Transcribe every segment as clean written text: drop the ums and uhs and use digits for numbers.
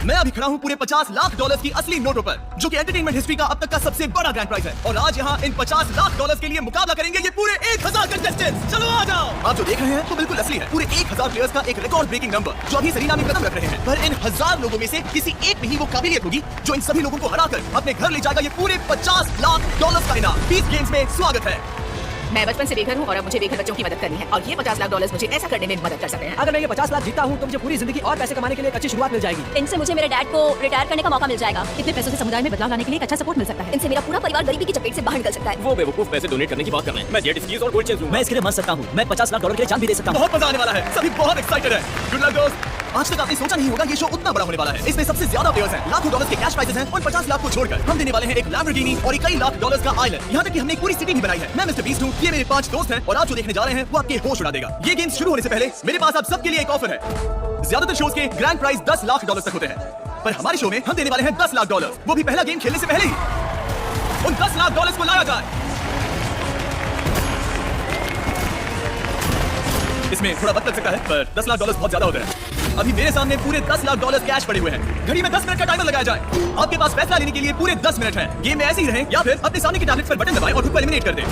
मैं अभी खड़ा हूँ पूरे 50 लाख डॉलर की असली नोटों पर, जो कि एंटरटेनमेंट हिस्ट्री का अब तक का सबसे बड़ा ग्रैंड प्राइज है। और आज यहाँ इन 50 लाख डॉलर के लिए मुकाबला करेंगे ये पूरे 1000 कंटेस्टेंट्स। चलो आ जाओ। आप जो देख रहे हैं वो बिल्कुल असली है। पूरे 1000 प्लेयर्स का एक रिकॉर्ड ब्रेकिंग नंबर जो अभी सरीना में कदम रख रहे हैं। पर इन 1000 लोगों में से किसी एक में ही वो काबिलियत होगी जो इन सभी लोगों को हराकर अपने घर ले जाएगा ये पूरे 50 लाख डॉलर का इनाम। 20 गेम्स में स्वागत है। मैं बचपन से बेघर हूँ और अब मुझे बेघर बच्चों की मदद करनी है और ये 50 लाख डॉलर मुझे ऐसा करने में मदद कर सकते हैं। अगर मैं ये 50 लाख जीता हूँ तो मुझे पूरी जिंदगी और पैसे कमाने के लिए एक अच्छी शुरुआत मिल जाएगी। इनसे मुझे मेरे डैड को रिटायर करने का मौका मिल जाएगा। इतने पैसों से समुदाय में बदलाव लाने के लिए एक अच्छा सपोर्ट मिल सकता है। इनसे मेरा पूरा परिवार गरीबी की चपेट से बाहर निकल सकता है। वो बेवकूफ पैसे डोनेट करने की बात कर रहे हैं। मैं जेट स्कीज और गोल्ड चेन्स लूंगा। मैं इसके लिए मर सकता हूँ। मैं 50 लाख डॉलर के लिए जान भी दे सकता हूँ। बहुत मजा आने वाला है। सभी बहुत एक्साइटेड है। गुड लक दोस्त। आज तक आपने सोचा नहीं होगा ये शो उतना बड़ा होने वाला है। इसमें सबसे ज्यादा प्लेयर्स हैं, लाखों डॉलर्स के कैश प्राइजेस हैं और 50 लाख को छोड़कर हम देने वाले हैं एक लैम्बोर्गिनी और कई लाख डॉलर्स का आइलैंड। यहाँ तक कि हमने एक पूरी सिटी भी बनाई है। मैं मिस्टर बीस्ट हूँ, ये मेरे 5 दोस्त हैं और आप जो देखने जा रहे हैं वो आपके होश उड़ा देगा। ये गेम शुरू होने से पहले मेरे पास आप सबके लिए एक ऑफर है। ज्यादातर शोज के ग्रैंड प्राइज 10 लाख डॉलर तक होते हैं, पर हमारे शो में हम देने वाले हैं 10 लाख डॉलर, वो भी पहला गेम खेलने से पहले ही। उन 10 लाख डॉलर को लाया जाए। इसमें थोड़ा वक्त लग सकता है, पर 10 लाख डॉलर बहुत ज्यादा होते हैं। अभी मेरे सामने पूरे 10 लाख डॉलर कैश पड़े हुए हैं। घड़ी में 10 मिनट का टाइमर लगाया जाए। आपके पास फैसला लेने के लिए पूरे 10 मिनट हैं। गेम में ऐसे ही रहें या फिर अपने सामने के टैबलेट पर बटन दबाएं और खुद को एलिमिनेट कर दें।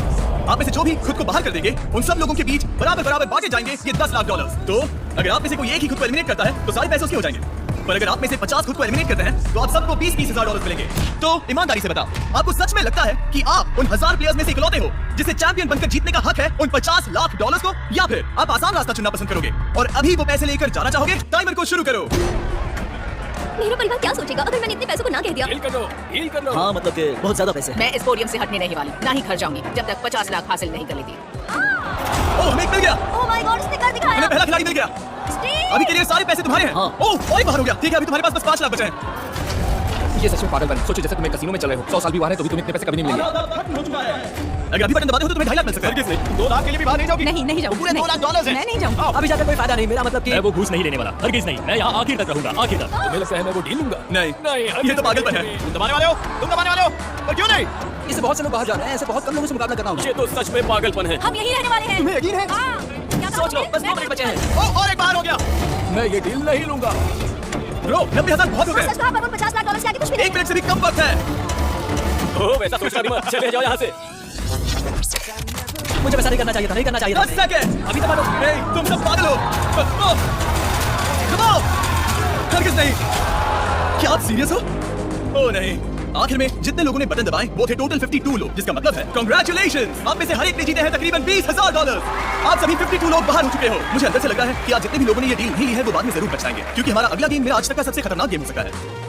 आप में से जो भी खुद को बाहर कर देंगे उन सब लोगों के बीच बराबर बराबर बांटे जाएंगे ये 10 लाख डॉलर। तो अगर आप में से कोई एक ही खुद को एलिमिनेट करता है तो सारे पैसे उसके हो जाएंगे। पर अगर आप में से 50 खुद को एलिमिनेट करते हैं तो आप सबको 20-20 हजार डॉलर मिलेंगे। तो ईमानदारी से बताओ, आपको सच में लगता है कि आप उन 1000 प्लेयर्स में से इकलौते हो जिसे चैंपियन बनकर जीतने का हक है उन 50 लाख डॉलर को, या फिर आप आसान रास्ता चुनना पसंद करोगे और अभी वो पैसे लेकर जाना चाहोगे? टाइमर को शुरू करो। मेरा परिवार क्या सोचेगा अगर मैंने इतने पैसों को ना कह दिया? डील कर लो। हाँ मतलब कि बहुत ज्यादा पैसे। मैं इस पोडियम से हटने नहीं वाली, ना ही घर जाऊंगी जब तक 50 लाख हासिल नहीं कर लेती। ओह, हमें एक मिल गया। ओह माय गॉड, उसने कर दिखाया। हमें पहला खिलाड़ी मिल गया। स्टीव! अभी के लिए सारे पैसे तुम्हारे हैं। हाँ। ओह, और बाहर हो गया। ठीक है, अभी तुम्हारे पास बस 5 लाख बचे हैं। ये सच में पागलपन। सोचो जैसे तुम एक कसिनो में चले हो, 100 साल भी वार है तो भी तुम्हें इतने पैसे कभी नहीं मिलेंगे। खत्म हो चुका है। अगर अभी बटन दबाते हो तो तुम्हें 2.5 लाख मिल सकता है। हरगिज़ नहीं। 2 लाख के लिए भी बाहर नहीं जाओगी। नहीं जाऊँ। पूरे 2 लाख डॉलर हैं। मैं नहीं जाऊँ। अभी जाकर कोई फायदा नहीं। मेरा मतलब कि मैं वो घूस नहीं लेने वाला। हरगिज़ नहीं। मैं यहाँ आखिर तक रहूंगा, आखिर तक। तुम्हें लगता है मैं वो डील लूंगा? नहीं, ये तो पागलपन है। तुम दबाने वाले हो, तुम दबाने वाले हो, पर क्यों नहीं? इससे बहुत से लोग बाहर जा रहे हैं। ऐसे बहुत कम लोगों से मुकाबला करना होगा। ये तो सच में पागलपन है। हम यही रहने वाले हैं। तुम्हें यकीन है? हाँ। क्या कहा सोच लो, तुमने? बस 2 मिनट बचे हैं। ओह, और एक बाहर हो गया। मैं ये डील नहीं लूंगा। ब्रो, 90,000 बहुत हो हाँ, गए। सच कहा, पर उन 50 लाख डॉलर से आगे कुछ भी नहीं। 1 मिनट से भी कम वक्त है। ओह, वैसा सोचना मत। चले जाओ यहाँ से। मुझे वैसा नहीं करना चाहिए था। नहीं करना चाहिए था। 10 सेकंड। अभी दबा दो। नहीं, तुम सब पागल हो। दबाओ। हरगिज़ नहीं। क्या आप सीरियस हो? ओह नहीं। आखिर में जितने लोगों ने बटन दबाए वो थे टोटल 52 लोग, जिसका मतलब है कांग्रेचुलेशंस, आप में से हर एक ने जीते हैं तकरीबन 20,000 डॉलर। आप सभी 52 लोग बाहर हो चुके हो। मुझे अंदर से लग रहा है कि आज जितने भी लोगों ने ये डील नहीं ली है वो बाद में जरूर बचाएंगे, क्योंकि हमारा अगला गेम मेरा आज तक का सबसे खतरनाक गेम हो सकता है।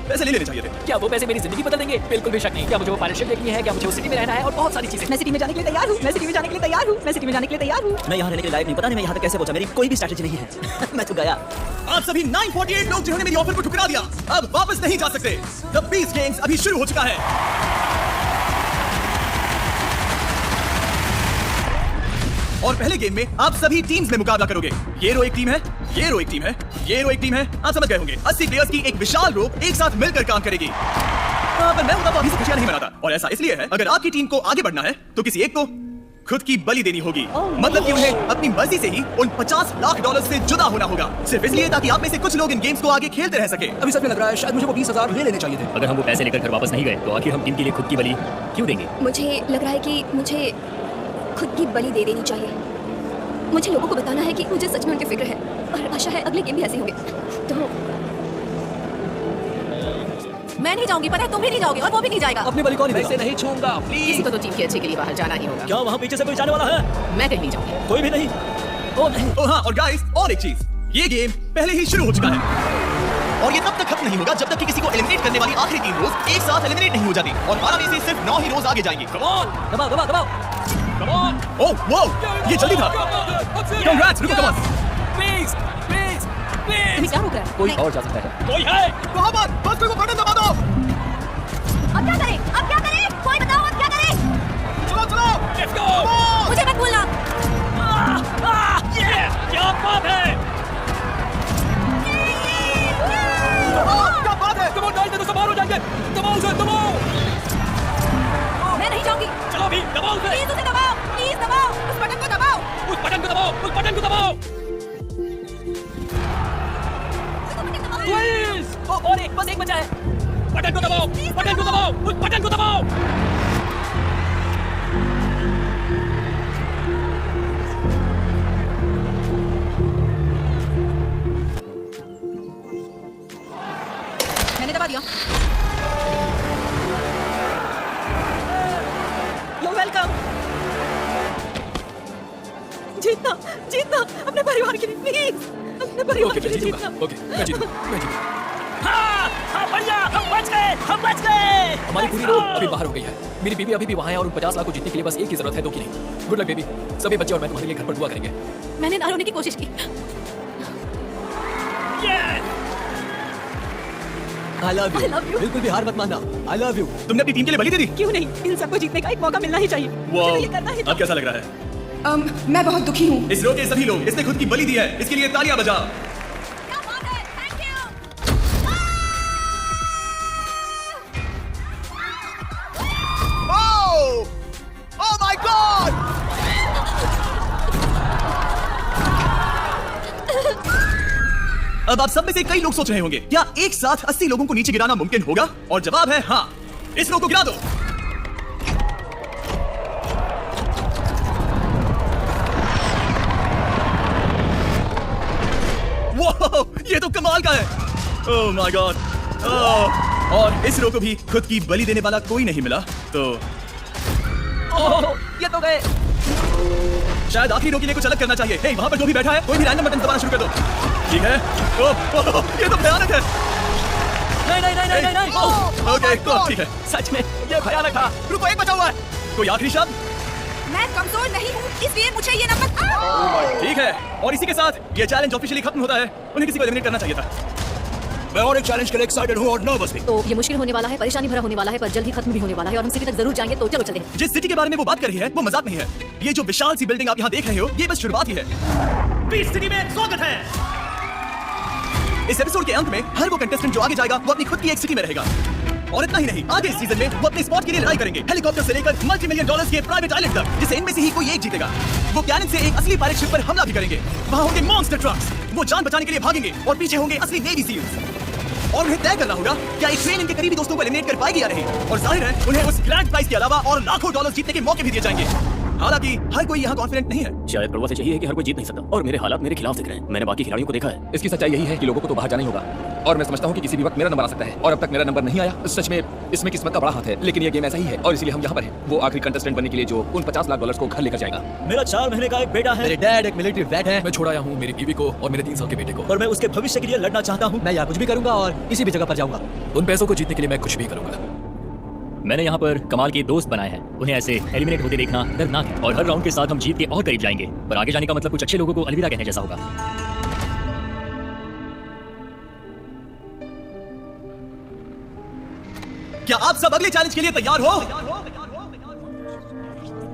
पैसे ले लेने चाहिए थे। क्या वो पैसे मेरी जिंदगी बदल देंगे? बिल्कुल भी शक नहीं। क्या मुझे वो पार्टनरशिप देखनी है? क्या मुझे उस सिटी में रहना है? और बहुत सारी चीजें। मैं सिटी में जाने के लिए तैयार हूँ। मैं सिटी में जाने के लिए तैयार हूँ। मैं सिटी में जाने के लिए तैयार हूँ। मैं यहाँ रहने के लायक नहीं। पता नहीं मैं यहाँ तक कैसे पहुंचा। मेरी कोई भी स्ट्रैटेजी नहीं है। मैं तो गया। आप सभी 948 लोग जिन्होंने मेरी ऑफर को ठुकरा दिया अब वापस नहीं जा सकते। द 20 गेम्स अभी शुरू हो चुका है। और पहले गेम में आप सभी टीम्स में मुकाबला करोगे। ये रो एक टीम है, ये रो एक टीम है, ये रो एक टीम है। आप समझ गए होंगे। 80 प्लेयर्स की एक विशाल रो एक साथ मिलकर काम करेगी। पर मैं होता तो अभी से खुशियां नहीं मनाता, और ऐसा इसलिए है अगर आपकी टीम को आगे बढ़ना है तो किसी एक को खुद की बलि देनी होगी। मतलब कि उन्हें अपनी मर्जी से ही उन 50 लाख डॉलर से जुदा होना होगा, सिर्फ इसलिए ताकि आप में से कुछ लोग इन गेम्स को आगे खेलते रह सके। अभी सच में लग रहा है शायद मुझे वो 20,000 ले लेने चाहिए थे। अगर हम वो पैसे लेकर घर वापस नहीं गए तो आखिर हम टीम के लिए खुद की बलि क्यों देंगे? मुझे लग रहा है कि मुझे खुद की बलि दे देनी चाहिए। मुझे लोगों को बताना है कि मुझे सच में उनकी फिक्र है और आशा है अगले गेम भी ऐसे होंगे। तो मैं नहीं जाऊंगी। पता है तुम भी नहीं जाओगे और वो भी नहीं जाएगा। अपनी बलि कौन नहीं पैसे देगा? नहीं छूंगा, किसी प्लीज। को तो टीम के अच्छे के लिए बाहर जाना ही होगा। क्या वहाँ पीछे से कोई जाने वाला है? मैं कहीं नहीं जाऊंगी। कोई भी नहीं। ओह नहीं। ओह हाँ, और गाइस और एक चीज, ये गेम पहले ही शुरू हो चुका है और ये तब तक खत्म नहीं होगा जब तक कि किसी को एलिमिनेट करने वाली आखिरी 3 रोज एक साथ एलिमिनेट नहीं हो जाती, और 12 में से सिर्फ 9 ही रोज आगे जाएंगी। कम ऑन, दबाओ दबाओ दबाओ। Come on. ओह वो, ये जल्दी था। Congrats, रुको, come on। Please, please, please. तुम्हें क्या रोक रहा है? कोई और जा सकता है। कोई है? वहाँ पर बस कोई वो बटन दबा दो। अब क्या करें? अब क्या करें? कोई बताओ अब क्या करें? चलो चलो। Let's go। मुझे मत भूलना। क्या बात है? क्या बात है? कम ऑन, डाल दे तो सब बाहर हो जाएंगे। दबाओ उसे, दबाओ। मैं नहीं जाऊंगी। चलो भी, दबाओ उसे। प्लीज उसे दबाओ। प्लीज दबाओ। उस बटन को दबाओ। उस बटन को दबाओ, उस बटन को दबाओ। ओह और एक, बस एक बचा है। बटन को दबाओ, बटन को दबाओ, उस बटन को दबाओ। मैंने दबा दिया। You're welcome। जीतना, जीतना अपने परिवार के लिए, प्लीज अपने परिवार ओके के मैं लिए जीतूंगा। जीतना। ओके मैं जीतूंगा। हाँ बढ़िया, हम बच गए, हम बच गए। हमारी पूरी रोड अभी बाहर हो गई है। मेरी बीवी अभी भी वहाँ है और उन 50 लाख को जीतने के लिए बस एक ही जरूरत है, दो की नहीं। Good luck baby. सभी बच्चे और मैं तुम्हारे लिए घर पर दुआ करेंगे। मैंने ना रोने की कोशिश की। I love you। I love you। बिल्कुल भी हार मत मानना। I love you। तुमने अपनी टीम के लिए बलि दे दी। क्यों नहीं, इन सबको जीतने का एक मौका मिलना ही चाहिए। मुझे तो ये करना ही था। अब कैसा लग रहा है? मैं बहुत दुखी हूँ। इस रो के सभी लोग इसने खुद की बलि दी है, इसके लिए तालियां बजा। क्या बात है, thank you. Oh my God! अब आप सब में से कई लोग सोच रहे होंगे क्या एक साथ 80 लोगों को नीचे गिराना मुमकिन होगा? और जवाब है हाँ। इस रो को गिरा दो। वो ये तो कमाल का है। Oh my God. और इस रो को भी खुद की बलि देने वाला कोई नहीं मिला, तो ओह, ये तो गए। शायद आखिरी रो के लिए कुछ अलग करना चाहिए। हे, वहां पर जो भी बैठा है, कोई भी रैंडम बटन दबाना शुरू कर दो। ठीक है? ओह, ये तो भयानक है। नहीं नहीं नहीं नहीं नहीं। ओह, ओके, तो ठीक है। सच में ये भयानक था। रुको, एक बचा हुआ है। कोई आखिरी शब्द? मैं कमजोर नहीं हूँ, इसलिए मुझे ये नंबर। ठीक है, और इसी के साथ ये चैलेंज ऑफिशियली खत्म होता है। उन्हें किसी को एलिमिनेट करना चाहिए था। मैं और एक चैलेंज के लिए एक्साइटेड हूँ और नर्वस भी। तो ये मुश्किल होने वाला है, परेशानी भरा होने वाला है, पर जल्द ही खत्म भी होने वाला है और हम सिटी तक जरूर जाएंगे। तो चलो चलते हैं। जिस सिटी के बारे में वो बात कर रही है वो मजाक नहीं है। ये जो विशाल सी बिल्डिंग आप यहाँ देख रहे हो, ये बस शुरुआत ही है। बीच सिटी में स्वागत है। इस एपिसोड के अंत में हर वो कंटेस्टेंट जो आगे जाएगा वो अपनी खुद की एक सिटी में रहेगा। और इतना ही नहीं, आगे इस सीजन में वो अपने स्पॉट के लिए लड़ाई करेंगे, हेलीकॉप्टर से लेकर मल्टी-मिलियन डॉलर्स के प्राइवेट आइलैंड तक, जिसे इनमें से ही कोई एक जीतेगा। वो कैनन से एक असली पायरेट शिप पर हमला भी करेंगे। वहाँ होंगे मॉन्स्टर ट्रक्स, वो जान बचाने के लिए भागेंगे, और पीछे होंगे असली नेवी सील्स। और उन्हें तय करना होगा क्या एक ट्रेन इनके करीबी दोस्तों को एलिमिनेट कर पाएगी या नहीं। और जाहिर है उन्हें उस ग्रैंड प्राइज के अलावा और लाखों डॉलर जीतने के मौके भी दिए जाएंगे। हालांकि हर कोई यहाँ कॉन्फिडेंट नहीं है। शायद प्रभु से चाहिए कि हर कोई जीत नहीं सकता और मेरे हालात मेरे खिलाफ दिख रहे हैं। मैंने बाकी खिलाड़ियों को देखा है। इसकी सच्चाई यही है कि लोगों को तो बाहर जाना ही होगा और मैं समझता हूँ कि किसी भी वक्त मेरा नंबर आ सकता है और अब तक मेरा नंबर नहीं आया। सच में इसमें किस्मत का बड़ा हाथ है, लेकिन ये गेम ऐसा ही है और इसलिए हम यहाँ पर हैं। वो आखिरी कंटेस्टेंट बनने के लिए जो उन 50 लाख डॉलर्स को घर लेकर जाएगा। मेरा 4 महीने का एक बेटा है। मेरे डैड एक मिलिट्री वेट है। मैं छोड़ आया हूँ मेरी बीवी को और मेरे 3 साल के बेटे को, और मैं उसके भविष्य के लिए लड़ना चाहता हूँ। मैं यहाँ कुछ भी करूंगा और किसी भी जगह पर जाऊंगा। उन पैसों को जीतने के लिए मैं कुछ भी करूंगा। मैंने यहाँ पर कमाल के दोस्त बनाए हैं। उन्हें ऐसे एलिमिनेट होते देखना दर्दनाक है और हर राउंड के साथ हम जीत के और करीब जाएंगे। पर आगे जाने का मतलब कुछ अच्छे लोगों को अलविदा कहने जैसा होगा। क्या आप सब अगले चैलेंज के लिए तैयार हो?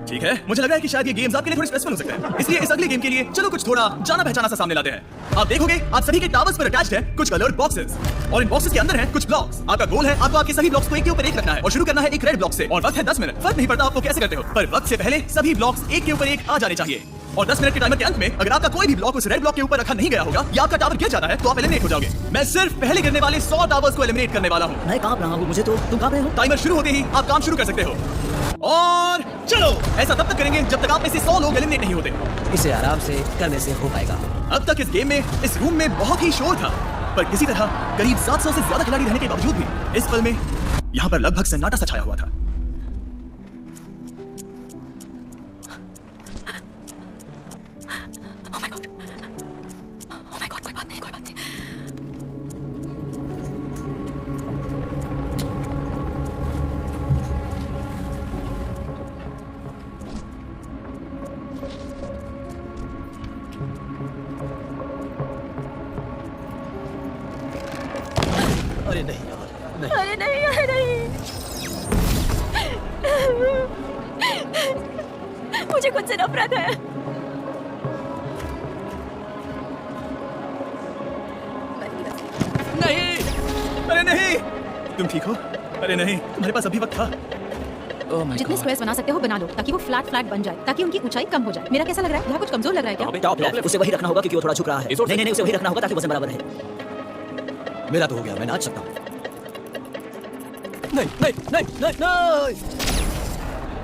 ठीक है, मुझे लगा है कि शायद ये गेम्स आपके लिए थोड़े स्ट्रेसफुल हो सकते हैं, इसलिए इस अगले गेम के लिए चलो कुछ थोड़ा जाना पहचाना सा सामने लाते हैं। आप देखोगे आप सभी के टावर्स पर अटैच्ड है कुछ कलर्ड बॉक्सेस और इन बॉक्सेस के अंदर है कुछ ब्लॉक्स। आपका गोल है आपको आपके सभी ब्लॉक्स को एक के ऊपर एक रखना है और शुरू करना है एक रेड ब्लॉक से। और वक्त है 10 मिनट। फर्क नहीं पड़ता आपको कैसे करते हो, पर वक्त से पहले सभी ब्लॉक्स एक के ऊपर एक आ जाने चाहिए। और 10 मिनट के टाइमर के अंत में अगर आपका कोई भी ब्लॉक उस रेड ब्लॉक के ऊपर रखा नहीं गया होगा या आपका टावर गिर जाता है तो आप एलिमिनेट हो जाओगे। मैं सिर्फ पहले गिरने वाले 100 टावर्स को एलिमिनेट करने वाला हूँ। मैं कांप रहा हूँ, मुझे तो तुम कांप रहे हो। टाइमर शुरू होते ही आप काम शुरू कर सकते हो और चलो ऐसा तब तक करेंगे जब तक आप में से 100 लोग एलिमिनेट नहीं होते। इसे आराम से करने से हो पाएगा। अब तक इस गेम में इस रूम में बहुत ही शोर था, पर किसी तरह करीब 700 से ज्यादा खिलाड़ी रहने के बावजूद भी इस पल में यहाँ पर लगभग सन्नाटा सा छाया हुआ था। कोई बात नहीं, कोई बात नहीं। अरे नहीं यार, नहीं। अरे नहीं, अरे नहीं। मुझे खुद से नफरत है। नहीं। अरे नहीं, तुम ठीक हो? अरे नहीं, तुम्हारे पास अभी वक्त था। Oh my जितने God. स्क्वायर्स बना सकते हो बना लो ताकि वो फ्लैट फ्लैट बन जाए, ताकि उनकी ऊंचाई कम हो जाए। मेरा कैसा लग रहा है? यहाँ कुछ कमजोर लग रहा है क्या? टॉप लेफ्ट, उसे वही रखना होगा क्योंकि वो थोड़ा झुक रहा है। It's okay. नहीं नहीं, उसे वही रखना होगा ताकि वजन बराबर रहे। मेरा तो हो गया, मैं नाच सकता हूँ। नहीं नहीं नहीं नहीं नहीं।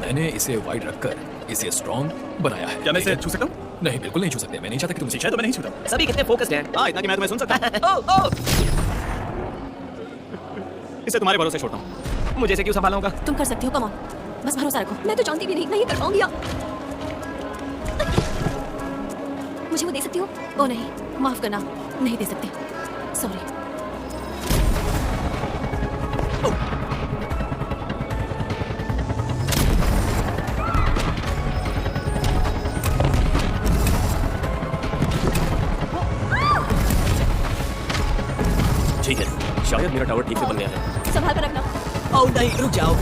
मैंने इसे वाइड रखकर इसे स्ट्रॉन्ग बनाया है। क्या मैं इसे छू सकता हूँ? नहीं, बिल्कुल नहीं छू सकते। मैं नहीं चाहता कि तुम इसे ठीक है, तो मैं नहीं छूता। सभी कितने फोकस्ड हैं। हाँ, इतना कि मैं तुम्हें सुन सकता हूँ। इसे तुम्हारे भरोसे छोड़ता हूँ। मुझे इसे क्यों संभालना होगा? तुम कर सकती हो, कम ऑन, बस भरोसा रखो। मैं तो जानती भी नहीं, मैं ये कर पाऊंगी या मुझे वो दे सकती हो? ओ नहीं, माफ करना, नहीं दे सकते, सॉरी। ठीक है, शायद मेरा टावर ठीक से बन गया है। संभाल कर रखना। ओ नहीं, रुक जाओ।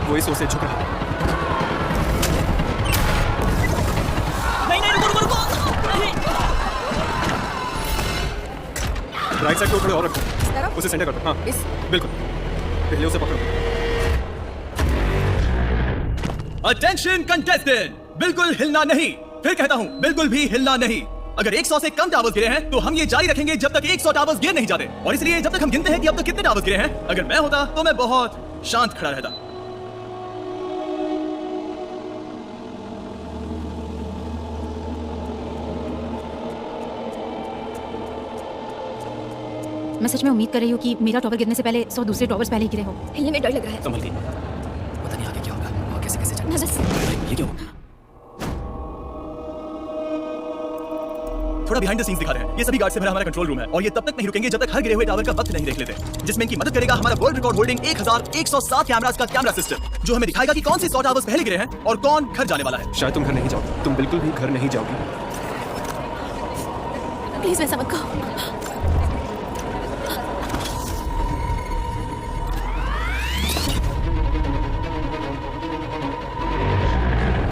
वो इस ओर से झुक रहा है। नहीं नहीं, रुको रुको रुको। राइट साइड को थोड़े और रखो। तरफ? उसे सेंटर कर दो। हाँ, इस बिल्कुल। पहले उसे पकड़ो। अटेंशन कंटेस्टेंट, बिल्कुल हिलना नहीं। फिर कहता हूँ, बिल्कुल भी हिलना नहीं। अगर 100 से कम टावर्स गिरे हैं तो हम ये जारी रखेंगे जब तक 100 टावर्स गिर नहीं जाते। और इसलिए जब तक हम गिनते हैं कि अब तक कितने टावर्स गिरे हैं, अगर मैं होता तो मैं बहुत शांत खड़ा रहता। मैं सच में उम्मीद कर रही हूँ कि मेरा टॉवर गिरने से पहले 100 दूसरे टॉवर्स पहले ही गिरे हो। हिलने में डर लग रहा है। संभल के। पता नहीं आगे क्या होगा और कैसे कैसे चलना। मैं बस ये क्यों? थोड़ा बिहाइंड द सीन्स दिखा रहे हैं। ये सभी गार्ड से भरा हमारा कंट्रोल रूम है और ये तब तक नहीं रुकेंगे जब तक हर गिरे हुए टावर का वक्त नहीं देख लेते, जिसमें इनकी मदद करेगा हमारा वर्ल्ड रिकॉर्ड होल्डिंग 1107 कैमरास का कैमरा सिस्टम, जो हमें दिखाएगा कि कौन से 100 टावर्स पहले गिरे हैं और कौन घर जाने वाला है। शायद तुम घर नहीं जाओगे, तुम बिल्कुल भी घर नहीं जाओगी। प्लीज वैसा मत कहो।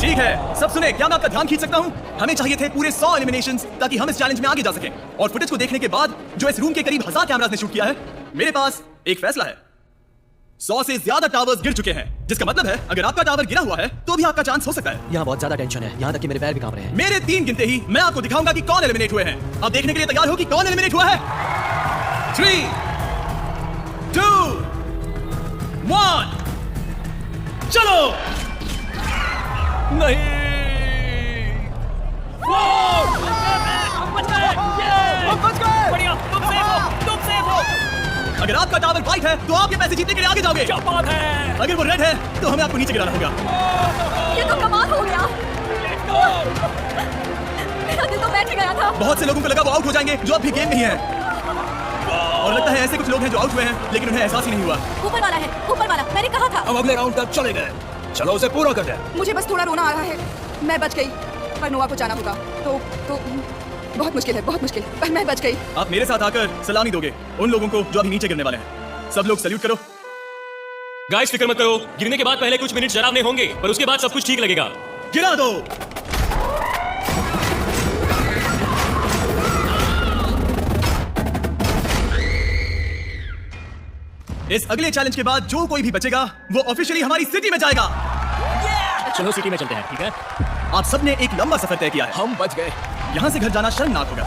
ठीक है, सब सुने, क्या मैं आपका ध्यान खींच सकता हूँ? हमें चाहिए थे पूरे 100 एलिमिनेशंस ताकि हम इस चैलेंज में आगे जा सकें। और फुटेज को देखने के बाद जो इस रूम के करीब 1000 कैमरास ने शूट किया है, मेरे पास एक फैसला है। 100 से ज्यादा टावर्स गिर चुके हैं, जिसका मतलब है अगर आपका टावर गिरा हुआ है तो भी आपका चांस हो सकता है। यहाँ बहुत ज्यादा टेंशन है, यहाँ तक कि मेरे पैर भी कांप रहे हैं। मेरे 3 गिनते ही मैं आपको दिखाऊंगा कि कौन एलिमिनेट हुए हैं। आप देखने के लिए तैयार हो कि कौन एलिमिनेट हुआ है? 3, 2, 1, चलो। नहीं। बढ़िया, तुम सेफ हो, तुम सेफ हो। अगर आपका टावर व्हाइट है तो आप ये पैसे जीतने के लिए आगे जाओगे। क्या बात है? अगर वो रेड है तो हमें आपको नीचे गिराना होगा। ये तो कमाल हो गया। मेरा दिल तो बैठ ही गया था। बहुत से लोगों को लगा वो आउट हो जाएंगे जो अब भी गेम में ही हैं। और लगता है ऐसे कुछ लोग हैं जो आउट हुए हैं लेकिन उन्हें एहसास ही नहीं हुआ। ऊपर वाला है, ऊपर वाला, मैंने कहा था। हम अगले राउंड तक चले गए। चलो उसे पूरा कर दे। मुझे बस थोड़ा रोना आ रहा है। मैं बच गई, पर नोआ को जाना होगा। तो बहुत मुश्किल है, बहुत मुश्किल, पर मैं बच गई। आप मेरे साथ आकर सलामी दोगे उन लोगों को जो अभी नीचे गिरने वाले हैं। सब लोग सैल्यूट करो। गाइस, फिक्र मत करो, गिरने के बाद पहले कुछ मिनट डरावने होंगे, पर उसके बाद सब कुछ ठीक लगेगा। गिरा दो। इस अगले चैलेंज के बाद जो कोई भी बचेगा वो ऑफिशियली हमारी सिटी में जाएगा। चलो सिटी में चलते हैं, ठीक है? आप सबने एक लंबा सफर तय किया है। हम बच गए। यहाँ से घर जाना शर्मनाक होगा।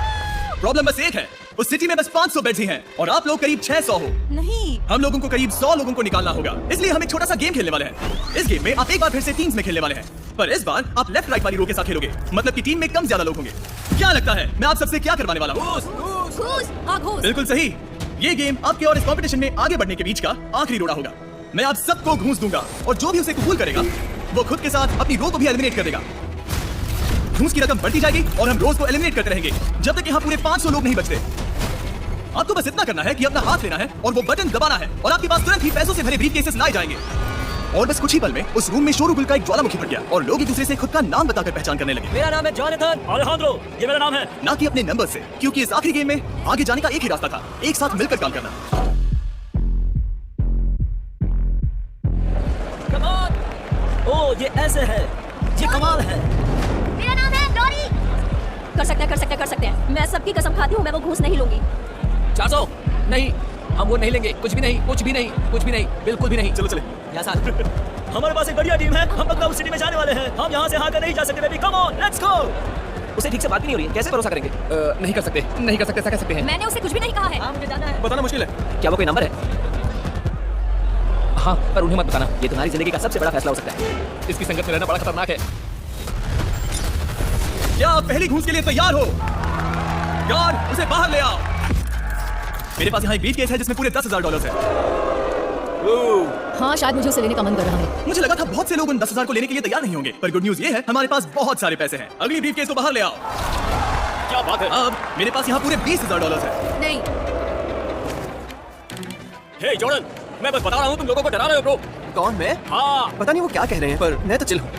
प्रॉब्लम बस एक है, उस सिटी में बस 500 बेड्स ही हैं और आप लोग करीब 600 हो। नहीं, हम लोगों को करीब 100 लोगों को निकालना होगा, इसलिए हम एक छोटा सा गेम खेलने वाले हैं। इस गेम में आप एक बार फिर से टीम्स में खेलने वाले हैं, पर इस बार आप लेफ्ट राइट वाली रो के साथ खेलोगे, मतलब कि टीम में कम ज्यादा लोग होंगे। क्या लगता है मैं आप सबसे क्या करवाने वाला हूँ? घूस, हाँ घूस। बिल्कुल सही। ये गेम आपके और इस कंपटीशन में आगे बढ़ने के बीच का आखिरी रोड़ा होगा। मैं आप सबको घूस दूंगा और जो भी उसे कबूल करेगा वो खुद के साथ अपनी रो को भी एलिमिनेट कर देगा। घूस की रकम बढ़ती जाएगी और हम रोज को एलिमिनेट करते रहेंगे जब तक यहाँ पूरे 500 लोग नहीं बचते। आपको बस इतना करना है कि अपना हाथ लेना है और वो बटन दबाना है और आपके पास तुरंत ही पैसों से भरे ब्रीफकेसेस लाए जाएंगे। और बस कुछ ही पल में उस रूम में शोरगुल का एक ज्वालामुखी फट गया और लोग एक दूसरे से खुद का नाम बताकर पहचान करने लगे। मेरा नाम है जॉनथन अलेहांद्रो, ये मेरा नाम है। ना कि अपने नंबर से, क्योंकि इस आखिरी गेम में आगे जाने का एक ही रास्ता था, एक साथ मिलकर काम करना। कमाल। ओ ये ऐसे है, ये कमाल है। मेरा नाम है लॉरी। कर सकते हैं, कर सकते हैं, कर सकते हैं। मैं सबकी कसम खाती हूँ, मैं वो घूस नहीं लूंगी। 400 नहीं, हम वो नहीं लेंगे। कुछ भी नहीं, कुछ भी नहीं, कुछ भी नहीं, बिल्कुल भी नहीं। चलो चले। यहाँ साथ। हमारे पास एक बढ़िया टीम है, हम बदलाव सिटी में जाने वाले हैं। हम यहाँ से हारकर नहीं जा सकते baby, come on, let's go. उसे ठीक से बात भी नहीं हो रही है, कैसे भरोसा करेंगे? नहीं कर सकते, नहीं कर सकते, ऐसा कह सकते हैं। मैंने उसे कुछ भी नहीं कहा है। बताना मुश्किल है। क्या वो कोई नंबर है? हाँ, पर उन्हें मत बताना। ये तुम्हारी जिंदगी का सबसे बड़ा फैसला हो सकता है। इसकी संगत में रहना बड़ा खतरनाक है। क्या आप पहली घूस के लिए तैयार हो? गार्ड, उसे बाहर ले आओ। मेरे पास यहाँ एक ब्रीफकेस है जिसमें पूरे $10,000 है। हाँ, शायद मुझे उसे लेने का मन कर रहा है। मुझे लगा था बहुत से लोग उन 10,000 को लेने के लिए तैयार नहीं होंगे, पर गुड न्यूज ये है हमारे पास बहुत सारे पैसे हैं। अगली ब्रीफकेस को बाहर ले आओ। क्या बात है? अब मेरे पास यहाँ पूरे $20,000 है। नहीं, हे जॉर्डन, मैं बस बता रहा हूँ, तुम लोगों को डरा रहे हो ब्रो। कौन मैं? हाँ, पता नहीं वो क्या कह रहे हैं, पर मैं तो चिल हूँ।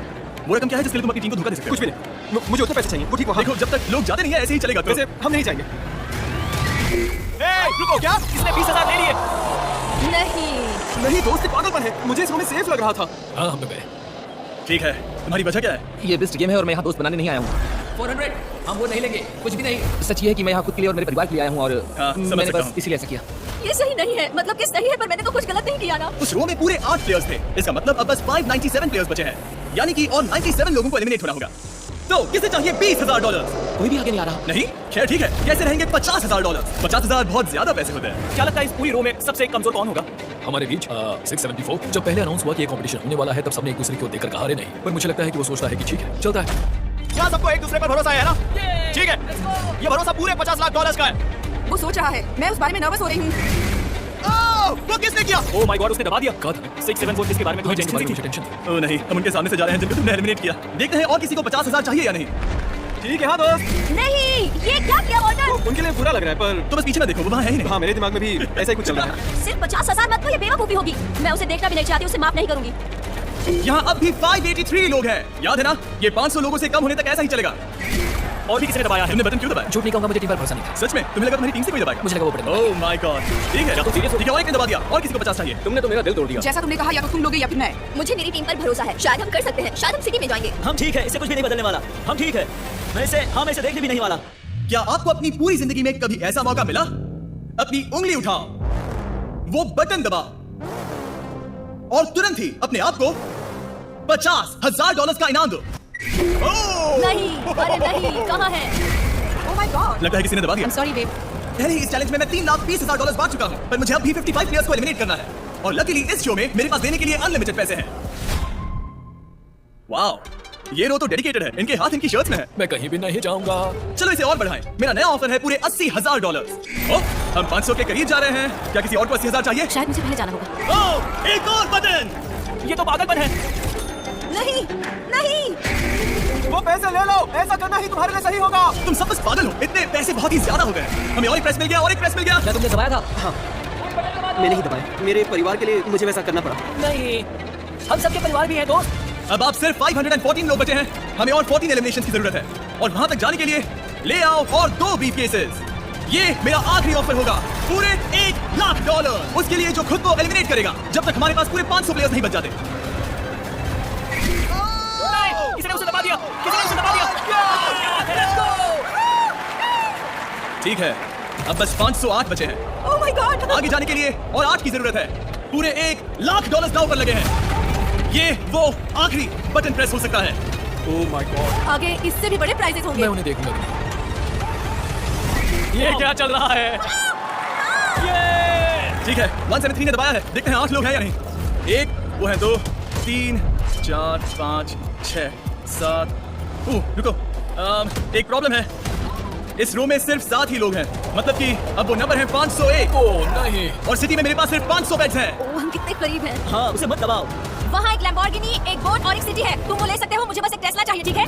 वो रकम क्या है जिसके लिए तुम अपनी टीम को धोखा दे सकते हो? कुछ भी नहीं, मुझे उतने पैसे चाहिए। वो ठीक वहाँ। देखो, जब तक लोग जाते नहीं है ऐसे ही चलेगा। तो वैसे हम नहीं जाएंगे। रुको, क्या? इसने 20,000 ले लिए? नहीं दोस्त, पागलपन है। मुझे इस रूम में सेफ लग रहा था। हाँ हम गए। ठीक है, तुम्हारी वजह क्या है? ये बेस्ट गेम है और मैं यहाँ दोस्त बनाने नहीं आया हूँ। 400 हम वो नहीं लेंगे, कुछ भी नहीं। सच ये है कि मैं यहाँ खुद के लिए और मेरे परिवार के लिए आया हूँ और हाँ, समझ मैंने सकता बस हूँ। इसीलिए ऐसा किया। ये सही नहीं है, मतलब कि सही है, पर मैंने तो कुछ गलत नहीं किया ना। उस रो में पूरे 8 प्लेयर्स थे। इसका मतलब अब बस 597 प्लेयर्स बचे हैं, यानी कि और 97 लोगों को एलिमिनेट होना होगा। तो किसे चाहिए $20,000? कोई भी आगे नहीं आ रहा। नहीं, खैर ठीक है। कैसे रहेंगे $50,000? 50,000 बहुत ज्यादा पैसे होते हैं। क्या लगता है इस पूरी रो में सबसे कमजोर कौन होगा? हमारे बीच 674। जब पहले अनाउंस हुआ कि ये कंपटीशन होने वाला है, तब सबने एक दूसरे को देखकर कहा अरे नहीं, पर मुझे लगता है कि वो सोचता है कि ठीक है, चलता है। क्या सबको एक दूसरे पर भरोसा है ना? ठीक है, ये भरोसा पूरे $50,00,000 का है। वो सोच रहा है, मैं उस बारे में नर्वस हो रही हूँ। वो किसने किया? ओह माय गॉड, उसने दबा दिया। कहा था 674 किसके बारे में हाँ, कुछ जिसके बारे में थी? मुझे टेंशन थी। ओ नहीं, हम उनके सामने से जा रहे हैं जिनको तुमने एलिमिनेट किया। देखते हैं और किसी को 50,000 चाहिए या नहीं। ठीक है हाँ दोस्त। नहीं, ये क्या किया वॉल्टर? उनके लिए बुरा लग रहा है, पर तो बस पीछे में देखो, वो वहाँ है ही नहीं। हाँ मेरे दिमाग में भी ऐसा ही कुछ चल रहा है। सिर्फ 50,000 मत, तो ये बेवकूफी होगी। मैं उसे देखना भी नहीं चाहती, उसे माफ नहीं करूंगी। यहाँ अब भी 583 लोग हैं। याद है ना, ये 500 लोगों से कम होने तक ऐसा ही चलेगा। और भी किसी ने दबाया है? तुमने बटन क्यों दबाया? झूठ नहीं कहूंगा, मुझे टीम पर भरोसा नहीं था। सच में तुम्हें लगा तुम्हारी टीम से कोई दबाएगा? मुझे लगा वो पड़ेगा। Oh my God. ठीक है, क्या तुम serious हो? ठीक है, और एक ने दबा दिया। और किसी को 50 चाहिए। तुमने तो मेरा दिल तोड़ दिया। जैसा तुमने कहा, या तो तुम लोगे या फिर मैं। मुझे मेरी टीम पर भरोसा है, शायद हम कर सकते हैं, शायद हम सिटी में जाएंगे। हम ठीक है, इससे कुछ भी नहीं बदलने वाला। हम ठीक है, मैं इसे देखने भी नहीं वाला। क्या आपको अपनी पूरी जिंदगी में कभी ऐसा मौका मिला? अपनी उंगली उठाओ, वो बटन दबाओ और तुरंत ही अपने आप को $50,000 का इनाम दो। नहीं, अरे नहीं, कहाँ है? Oh my God. लगता है किसी ने दबा दिया। I'm sorry babe। पहले इस चैलेंज में मैं $3,20,000 बांट चुका हूँ, पर मुझे अब भी 55 प्लेयर्स को एलिमिनेट करना है। और लकीली इस शो में मेरे पास देने के लिए अनलिमिटेड पैसे हैं। वाओ, ये रो तो डेडिकेटेड है। इनके हाथ इनकी शर्ट्स में है। मैं कहीं भी नहीं जाऊंगा। चलो इसे और बढ़ाएं। मेरा नया ऑफर है पूरे $80,000। हम 500 के करीब जा रहे हैं। क्या किसी और को 80,000 चाहिए? शायद मुझे पहले जाना होगा। ओह, एक और बटन। ये तो पागलपन है। नहीं, नहीं। वो पैसे ले लो, ऐसा करना ही तुम्हारे लिए सही होगा। तुम सब बस पागल हो। इतने पैसे बहुत ही ज्यादा हो गए। हमें और एक प्रेस मिल गया, और एक प्रेस मिल गया। क्या तुमने दबाया था? हाँ मैंने ही दबाया। मेरे परिवार के लिए मुझे वैसा करना पड़ा। नहीं, हम सबके परिवार भी हैं दोस्त। अब आप सिर्फ 514 लोग बचे हैं। हमें और 14 एलिमिनेशंस की जरूरत है, और वहां तक जाने के लिए ले आओ और 2 ब्रीफकेसेस। ये मेरा आखिरी ऑफर होगा, पूरे $1,00,000 उसके लिए जो खुद को एलिमिनेट करेगा जब तक हमारे पास पूरे 500 प्लेयर्स नहीं बच जाते। किसी ने उसे दबा दिया। किसी ने उसे दबा दिया। Let's go! ठीक है, अब बस 508 बचे हैं। Oh my God. आगे जाने के लिए और 8 की जरूरत है। पूरे $1,00,000 दांव पर लगे हैं। ये वो आखिरी बटन प्रेस हो सकता है। Oh my God. आगे इससे भी बड़े प्राइजेस होंगे। मैं उन्हें देखूंगा भी नहीं। ये क्या चल रहा है? ये ठीक है, 173 ने दबाया है। देखते हैं 8 लोग हैं या नहीं। 1, वो है 2, 3, 4, 5, 6, 7। रुको, एक प्रॉब्लम है। इस रो में सिर्फ 7 ही लोग हैं। मतलब कि अब वो नंबर है 501। ओह नहीं। और सिटी में मेरे पास सिर्फ 500 बेड्स हैं। ओह, हम कितने करीब हैं। हाँ, उसे मत दबाओ। वहाँ एक लैम्बोर्गिनी, एक बोट और एक सिटी है। तुम वो ले सकते हो, मुझे बस एक टेस्ला चाहिए, ठीक है?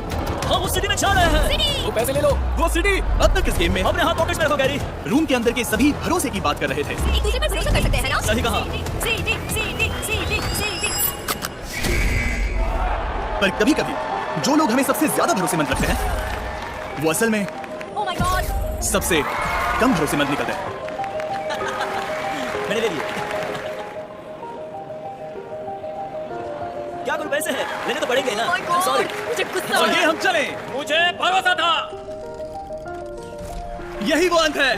हम उस सिटी में जा रहे हैं। सिटी। वो पैसे ले लो। वो सिटी अब तक इस गेम में अपने हाथ पॉकेट्स में रखो गैरी। रूम के अंदर के सभी भरोसे की बात कर रहे थे। एक दूसरे पर भरोसा कर सकते हैं ना? सही कहा। City, city, city, city. पर कभी कभी जो लोग हमें सबसे ज्यादा भरोसेमंद लगते हैं, वो असल में ओह माय गॉड। सबसे कम भरोसेमंद निकलते हैं। मैंने ले लिए। क्या करूं, पैसे हैं, लेने तो पड़ेंगे ना। I'm sorry। मुझे गुस्सा और आ ये रहा हम चले। मुझे भरोसा था। यही वो अंत है।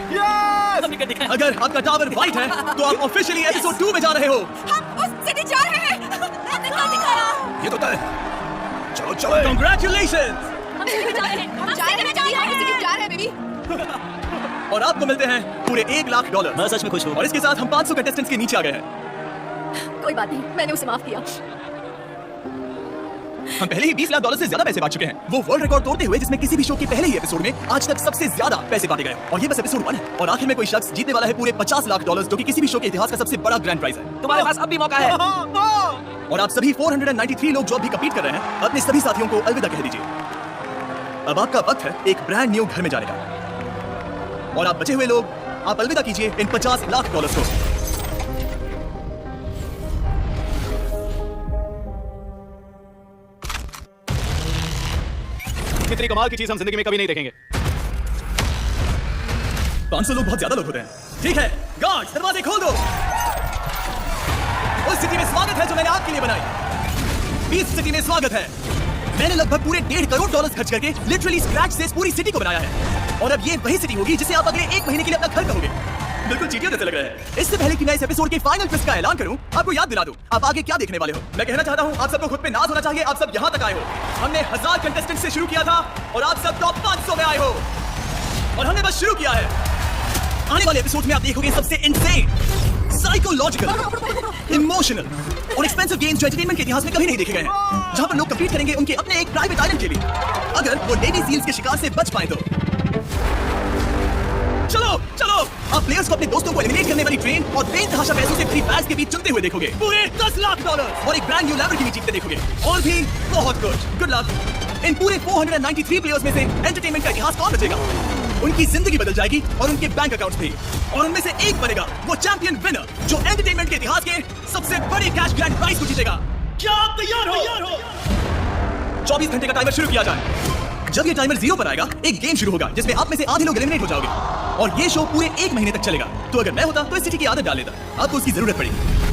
हम टिकट दिखाएं। अगर आपका टावर व्हाइट है तो आप ऑफिशियली एपिसोड 2 में जा रहे हो। हम उस सिटी जा रहे हैं। हमने क्या दिखाया? ये तो तय। चलो चलो। Congratulations! हम सिटी में जा रहे हैं। हम सिटी में जा स्टार है बेबी। और आपको मिलते हैं पूरे $1,00,000। मैं सच में खुश हूँ। और इसके साथ हम 500 कंटेस्टेंट्स के नीचे आ गए हैं। कोई बात नहीं, मैंने उसे माफ किया। हम पहले ही $20,00,000 से ज्यादा पैसे बांट चुके हैं, वो वर्ल्ड रिकॉर्ड तोड़ते हुए जिसमें किसी भी शो के पहले ही एपिसोड में आज तक सबसे ज्यादा पैसे बांटे गए। और ये बस एपिसोड 1 है। और आखिर में कोई शख्स जीतने वाला है पूरे $50,00,000, जो कि किसी भी शो के इतिहास का सबसे बड़ा ग्रैंड प्राइज है। तुम्हारे पास अब भी मौका है। और आप सभी 493 लोग जो अभी कम्पीट कर रहे हैं, अपने सभी साथियों को अलविदा कह दीजिए। अब आपका वक्त है एक ब्रांड न्यू घर में जाने का। और आप बचे हुए लोग, आप अलविदा कीजिए इन $50,00,000 को। कितनी कमाल की चीज हम जिंदगी में कभी नहीं देखेंगे। 500 लोग बहुत ज्यादा लोग होते हैं। ठीक है, गार्ड्स दरवाजे खोल दो। उस सिटी में स्वागत है जो मैंने आपके लिए बनाई। 20 सिटी में स्वागत है। मैंने लगभग पूरे $1.5 करोड़ खर्च करके लिटरली स्क्रैच से इस पूरी सिटी को बनाया है। और अब ये वही सिटी होगी जिसे आप अगले 1 महीने के लिए अपना घर कहोगे। बिल्कुल चीटियों जैसे लग रहा है। इससे पहले कि मैं इस एपिसोड के फाइनल ट्विस्ट का ऐलान करूं, आपको याद दिला दूं आप आगे क्या देखने वाले हो। मैं कहना चाहता हूं आप सबको खुद पे नाज होना चाहिए। आप सब यहां तक आए हो। हमने 1000 कंटेस्टेंट से शुरू किया था और आप सब टॉप 500 में आए हो। और हमने बस शुरू किया है। आने वाले एपिसोड में आप देखोगे सबसे इनसेन, साइकोलॉजिकल, इमोशनल और एक्सपेंसिव गेम्स जो एंटरटेनमेंट के इतिहास में कभी नहीं देखे गए हैं, जहां पर लोग कम्पीट करेंगे उनके अपने एक प्राइवेट आइलैंड के लिए, अगर वो नेवी सील्स के शिकार से बच पाए तो। चलो चलो, आप प्लेयर्स को अपने दोस्तों को एलिमिनेट करने वाली ट्रेन और बेतहाशा पैसों से भरी बैग्स के बीच चुनते हुए देखोगे। पूरे $10,00,000 और एक ब्रांड न्यू लैम्बोर्गिनी जीतते देखोगे। और भी बहुत कुछ। Good luck. इन पूरे 493 प्लेयर्स में से एंटरटेनमेंट का इतिहास कौन बचेगा? उनकी जिंदगी बदल जाएगी और उनके बैंक अकाउंट्स भी। और उनमें से एक बनेगा वो चैंपियन विनर जो एंटरटेनमेंट के इतिहास के सबसे बड़े कैश ग्रैंड प्राइज को जीतेगा। क्या आप तैयार हो? 24 घंटे का टाइमर शुरू किया जाए। जब ये टाइमर 0 पर आएगा, एक गेम शुरू होगा जिसमें आप में से आधे लोग एलिमिनेट हो जाओगे। और ये शो पूरे 1 महीने तक चलेगा। तो अगर मैं होता तो इस सिटी की आदत डाल लेता। आपको उसकी जरूरत पड़ेगी।